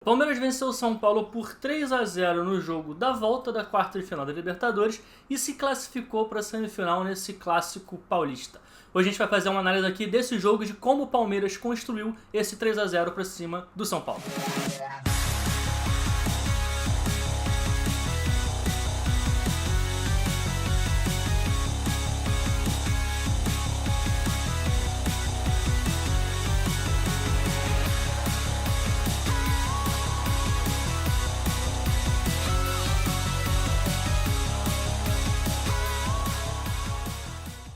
Palmeiras venceu o São Paulo por 3-0 no jogo da volta da quarta de final da Libertadores e se classificou para a semifinal nesse clássico paulista. Hoje a gente vai fazer uma análise aqui desse jogo, de como o Palmeiras construiu esse 3-0 para cima do São Paulo.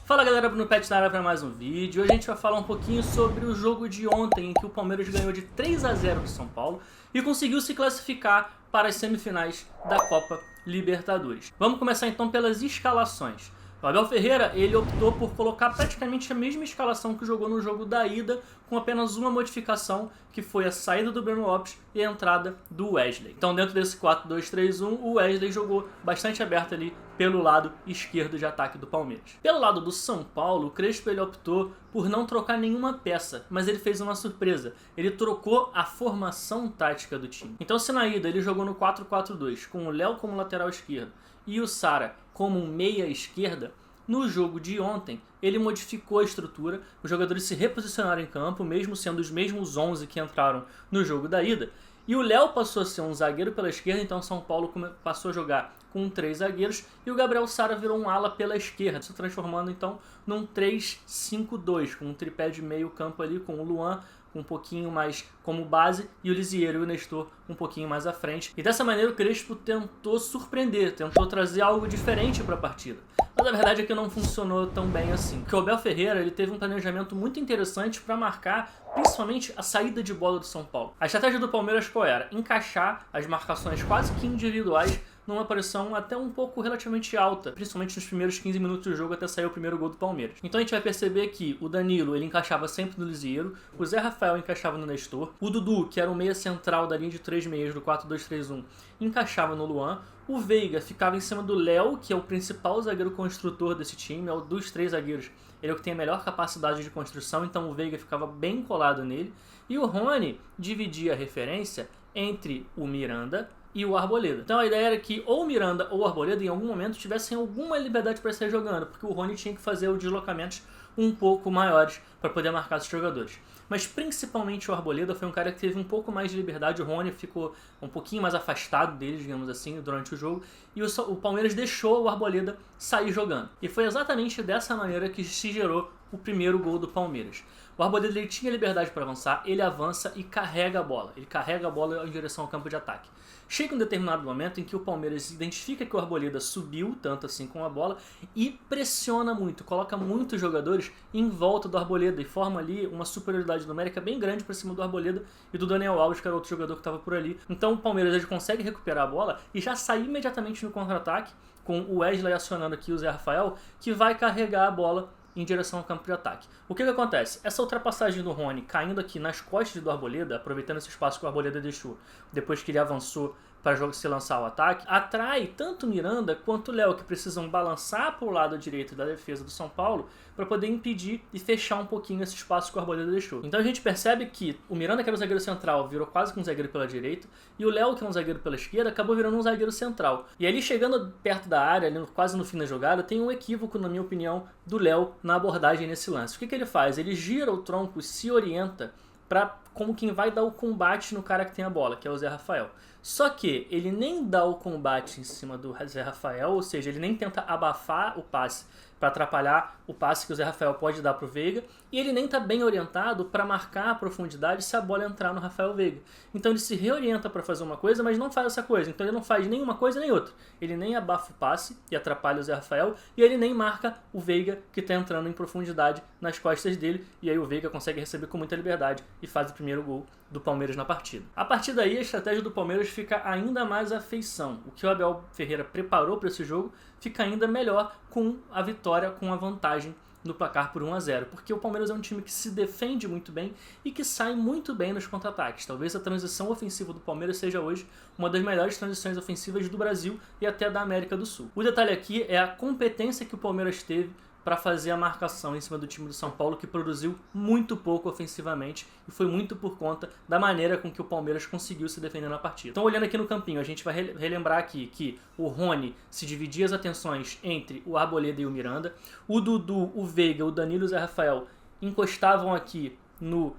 Fala galera, Bruno Pet na área para mais um vídeo. Hoje a gente vai falar um pouquinho sobre o jogo de ontem, em que o Palmeiras ganhou de 3-0 do São Paulo e conseguiu se classificar para as semifinais da Copa Libertadores. Vamos começar então pelas escalações. O Abel Ferreira, ele optou por colocar praticamente a mesma escalação que jogou no jogo da ida, com apenas uma modificação, que foi a saída do Breno Lopes e a entrada do Wesley. Então dentro desse 4-2-3-1, o Wesley jogou bastante aberto ali pelo lado esquerdo de ataque do Palmeiras. Pelo lado do São Paulo, o Crespo ele optou por não trocar nenhuma peça, mas ele fez uma surpresa. Ele trocou a formação tática do time. Então se na ida ele jogou no 4-4-2, com o Léo como lateral esquerdo e o Sara como um meia esquerda, no jogo de ontem ele modificou a estrutura, os jogadores se reposicionaram em campo, mesmo sendo os mesmos 11 que entraram no jogo da ida, e o Léo passou a ser um zagueiro pela esquerda, então o São Paulo passou a jogar com 3 zagueiros, e o Gabriel Sara virou um ala pela esquerda, se transformando então num 3-5-2, com um tripé de meio campo ali, com o Luan um pouquinho mais como base e o Lisieiro e o Nestor um pouquinho mais à frente. E dessa maneira o Crespo tentou surpreender, tentou trazer algo diferente para a partida. Mas a verdade é que não funcionou tão bem assim. Porque o Abel Ferreira ele teve um planejamento muito interessante para marcar principalmente a saída de bola do São Paulo. A estratégia do Palmeiras qual era? Encaixar as marcações quase que individuais numa pressão até um pouco relativamente alta, principalmente nos primeiros 15 minutos do jogo até sair o primeiro gol do Palmeiras. Então a gente vai perceber que o Danilo ele encaixava sempre no Lisieiro, o Zé Rafael encaixava no Nestor, o Dudu, que era o meia central da linha de 3 meias do 4-2-3-1, encaixava no Luan, o Veiga ficava em cima do Léo, que é o principal zagueiro construtor desse time, é o dos 3 zagueiros, ele é o que tem a melhor capacidade de construção, então o Veiga ficava bem colado nele, e o Rony dividia a referência entre o Miranda e o Arboleda. Então a ideia era que ou o Miranda ou o Arboleda em algum momento tivessem alguma liberdade para sair jogando, porque o Rony tinha que fazer os deslocamentos um pouco maiores para poder marcar os jogadores. Mas principalmente o Arboleda foi um cara que teve um pouco mais de liberdade, o Rony ficou um pouquinho mais afastado dele, digamos assim, durante o jogo, e o Palmeiras deixou o Arboleda sair jogando. E foi exatamente dessa maneira que se gerou o primeiro gol do Palmeiras. O Arboleda ele tinha liberdade para avançar, ele avança e carrega a bola. Ele carrega a bola em direção ao campo de ataque. Chega um determinado momento em que o Palmeiras identifica que o Arboleda subiu, tanto assim com a bola, e pressiona muito, coloca muitos jogadores em volta do Arboleda e forma ali uma superioridade numérica bem grande para cima do Arboleda e do Daniel Alves, que era outro jogador que estava por ali. Então o Palmeiras ele consegue recuperar a bola e já sair imediatamente no contra-ataque, com o Wesley acionando aqui o Zé Rafael, que vai carregar a bola em direção ao campo de ataque. O que acontece? Essa ultrapassagem do Rony caindo aqui nas costas do Arboleda, aproveitando esse espaço que o Arboleda deixou, depois que ele avançou para se lançar ao ataque, atrai tanto o Miranda quanto o Léo, que precisam balançar para o lado direito da defesa do São Paulo para poder impedir e fechar um pouquinho esse espaço que o Arboleda deixou. Então a gente percebe que o Miranda, que era o zagueiro central, virou quase que um zagueiro pela direita, e o Léo, que é um zagueiro pela esquerda, acabou virando um zagueiro central. E ali chegando perto da área, ali quase no fim da jogada, tem um equívoco, na minha opinião, do Léo na abordagem nesse lance. O que ele faz? Ele gira o tronco e se orienta para como quem vai dar o combate no cara que tem a bola, que é o Zé Rafael. Só que ele nem dá o combate em cima do Zé Rafael, ou seja, ele nem tenta abafar o passe para atrapalhar o passe que o Zé Rafael pode dar para o Veiga, e ele nem está bem orientado para marcar a profundidade se a bola entrar no Rafael Veiga. Então ele se reorienta para fazer uma coisa, mas não faz essa coisa. Então ele não faz nenhuma coisa nem outra. Ele nem abafa o passe e atrapalha o Zé Rafael, e ele nem marca o Veiga que está entrando em profundidade nas costas dele, e aí o Veiga consegue receber com muita liberdade e faz o primeiro gol do Palmeiras na partida. A partir daí a estratégia do Palmeiras fica ainda mais à feição. O que o Abel Ferreira preparou para esse jogo fica ainda melhor com a vitória, com a vantagem no placar por 1-0, porque o Palmeiras é um time que se defende muito bem e que sai muito bem nos contra-ataques. Talvez a transição ofensiva do Palmeiras seja hoje uma das melhores transições ofensivas do Brasil e até da América do Sul. O detalhe aqui é a competência que o Palmeiras teve para fazer a marcação em cima do time do São Paulo, que produziu muito pouco ofensivamente e foi muito por conta da maneira com que o Palmeiras conseguiu se defender na partida. Então, olhando aqui no campinho, a gente vai relembrar aqui que o Rony se dividia as atenções entre o Arboleda e o Miranda, o Dudu, o Veiga, o Danilo e o Zé Rafael encostavam aqui no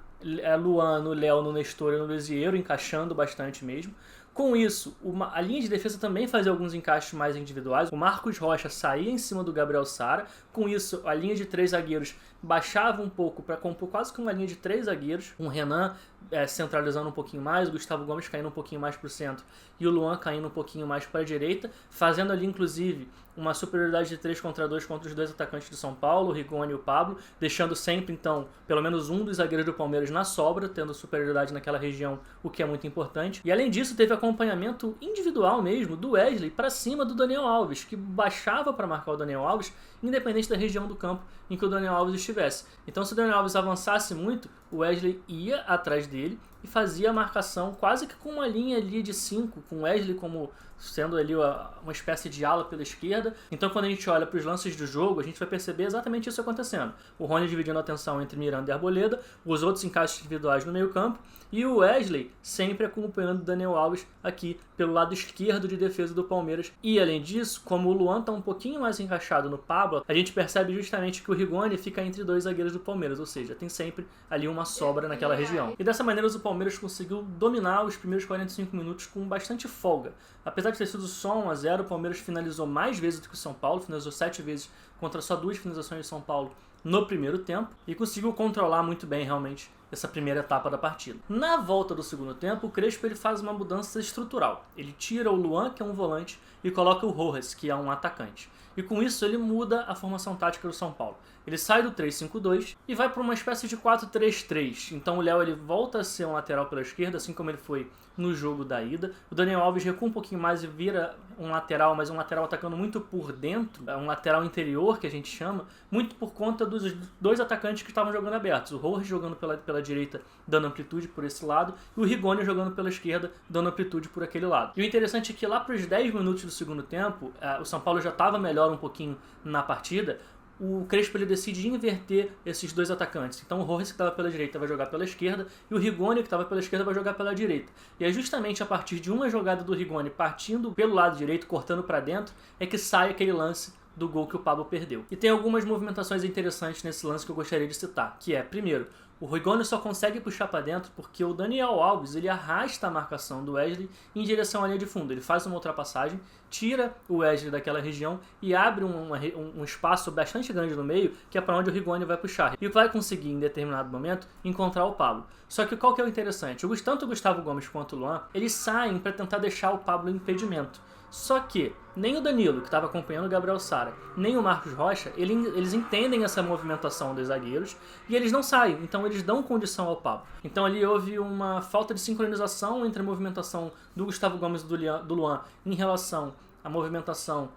Luan, no Léo, no Nestor e no Lisieiro, encaixando bastante mesmo. Com isso, a linha de defesa também fazia alguns encaixes mais individuais. O Marcos Rocha saía em cima do Gabriel Sara. Com isso, a linha de 3 zagueiros baixava um pouco para compor quase que uma linha de 3 zagueiros. Com o Renan centralizando um pouquinho mais, o Gustavo Gomes caindo um pouquinho mais para o centro e o Luan caindo um pouquinho mais para a direita, fazendo ali inclusive uma superioridade de 3 contra 2 contra os dois atacantes do São Paulo, o Rigoni e o Pablo, deixando sempre então pelo menos um dos zagueiros do Palmeiras na sobra, tendo superioridade naquela região, o que é muito importante. E além disso, teve acompanhamento individual mesmo do Wesley para cima do Daniel Alves, que baixava para marcar o Daniel Alves, independente da região do campo em que o Daniel Alves estivesse. Então, se o Daniel Alves avançasse muito, o Wesley ia atrás dele e fazia a marcação quase que com uma linha ali de 5, com o Wesley como sendo ali uma espécie de ala pela esquerda. Então, quando a gente olha para os lances do jogo, a gente vai perceber exatamente isso acontecendo. O Rony dividindo a atenção entre Miranda e Arboleda, os outros encaixes individuais no meio campo, e o Wesley sempre acompanhando o Daniel Alves aqui pelo lado esquerdo de defesa do Palmeiras. E além disso, como o Luan está um pouquinho mais encaixado no Pablo, a gente percebe justamente que o Rigoni fica entre 2 zagueiros do Palmeiras, ou seja, tem sempre ali uma sobra naquela região. E dessa maneira o Palmeiras conseguiu dominar os primeiros 45 minutos com bastante folga. Apesar de ter sido só 1-0, o Palmeiras finalizou mais vezes do que o São Paulo, finalizou 7 vezes contra só 2 finalizações de São Paulo no primeiro tempo e conseguiu controlar muito bem realmente essa primeira etapa da partida. Na volta do segundo tempo, o Crespo ele faz uma mudança estrutural. Ele tira o Luan, que é um volante, e coloca o Rojas, que é um atacante. E com isso ele muda a formação tática do São Paulo. Ele sai do 3-5-2 e vai para uma espécie de 4-3-3. Então o Léo ele volta a ser um lateral pela esquerda, assim como ele foi no jogo da ida. O Daniel Alves recua um pouquinho mais e vira um lateral, mas um lateral atacando muito por dentro, um lateral interior que a gente chama, muito por conta dos 2 atacantes que estavam jogando abertos. O Rojas jogando pela direita, dando amplitude por esse lado, e o Rigoni jogando pela esquerda, dando amplitude por aquele lado. E o interessante é que lá para os 10 minutos do segundo tempo, o São Paulo já estava melhor um pouquinho na partida. O Crespo ele decide inverter esses 2 atacantes. Então o Rojas, que estava pela direita, vai jogar pela esquerda, e o Rigoni, que estava pela esquerda, vai jogar pela direita. E é justamente a partir de uma jogada do Rigoni partindo pelo lado direito, cortando para dentro, é que sai aquele lance do gol que o Pablo perdeu. E tem algumas movimentações interessantes nesse lance que eu gostaria de citar, que é, primeiro, o Rigoni só consegue puxar para dentro porque o Daniel Alves ele arrasta a marcação do Wesley em direção à linha de fundo. Ele faz uma ultrapassagem, tira o Wesley daquela região e abre um espaço bastante grande no meio, que é para onde o Rigoni vai puxar. E vai conseguir, em determinado momento, encontrar o Pablo. Só que qual que é o interessante? Tanto o Gustavo Gomes quanto o Luan, eles saem para tentar deixar o Pablo em impedimento. Só que nem o Danilo, que estava acompanhando o Gabriel Sara, nem o Marcos Rocha, eles entendem essa movimentação dos zagueiros e eles não saem, então eles dão condição ao Pablo. Então ali houve uma falta de sincronização entre a movimentação do Gustavo Gomes e do Luan em relação à movimentação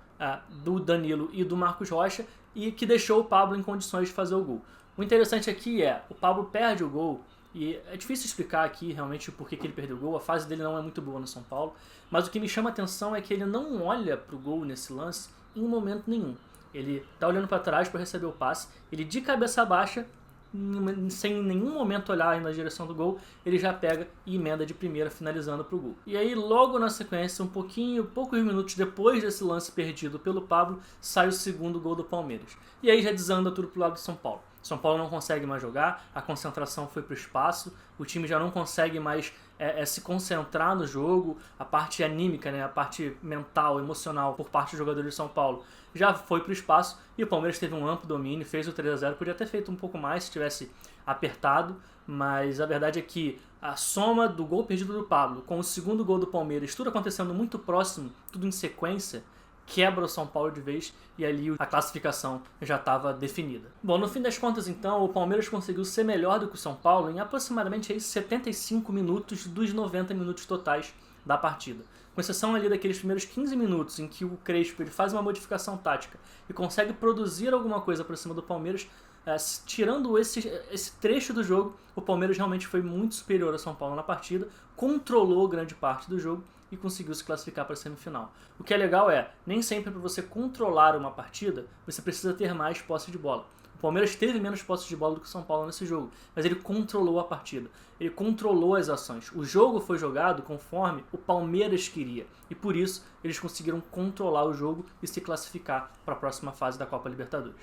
do Danilo e do Marcos Rocha, e que deixou o Pablo em condições de fazer o gol. O interessante aqui o Pablo perde o gol. E é difícil explicar aqui realmente por que ele perdeu o gol, a fase dele não é muito boa no São Paulo, mas o que me chama a atenção é que ele não olha para o gol nesse lance em momento nenhum. Ele está olhando para trás para receber o passe, ele de cabeça baixa, sem em nenhum momento olhar na direção do gol, ele já pega e emenda de primeira, finalizando para o gol. E aí logo na sequência, poucos minutos depois desse lance perdido pelo Pablo, sai o segundo gol do Palmeiras. E aí já desanda tudo pro lado do São Paulo. São Paulo não consegue mais jogar, a concentração foi para o espaço, o time já não consegue mais se concentrar no jogo, a parte anímica, a parte mental, emocional por parte dos jogadores de São Paulo já foi para o espaço, e o Palmeiras teve um amplo domínio, fez o 3-0, podia ter feito um pouco mais se tivesse apertado, mas a verdade é que a soma do gol perdido do Pablo com o segundo gol do Palmeiras, tudo acontecendo muito próximo, tudo em sequência, quebra o São Paulo de vez e ali a classificação já estava definida. Bom, no fim das contas então, o Palmeiras conseguiu ser melhor do que o São Paulo em aproximadamente 75 minutos dos 90 minutos totais da partida. Com exceção ali daqueles primeiros 15 minutos em que o Crespo ele faz uma modificação tática e consegue produzir alguma coisa para cima do Palmeiras, tirando esse trecho do jogo, o Palmeiras realmente foi muito superior ao São Paulo na partida, controlou grande parte do jogo e conseguiu se classificar para a semifinal. O que é legal nem sempre para você controlar uma partida, você precisa ter mais posse de bola. O Palmeiras teve menos posse de bola do que o São Paulo nesse jogo, mas ele controlou a partida, ele controlou as ações. O jogo foi jogado conforme o Palmeiras queria, e por isso eles conseguiram controlar o jogo e se classificar para a próxima fase da Copa Libertadores.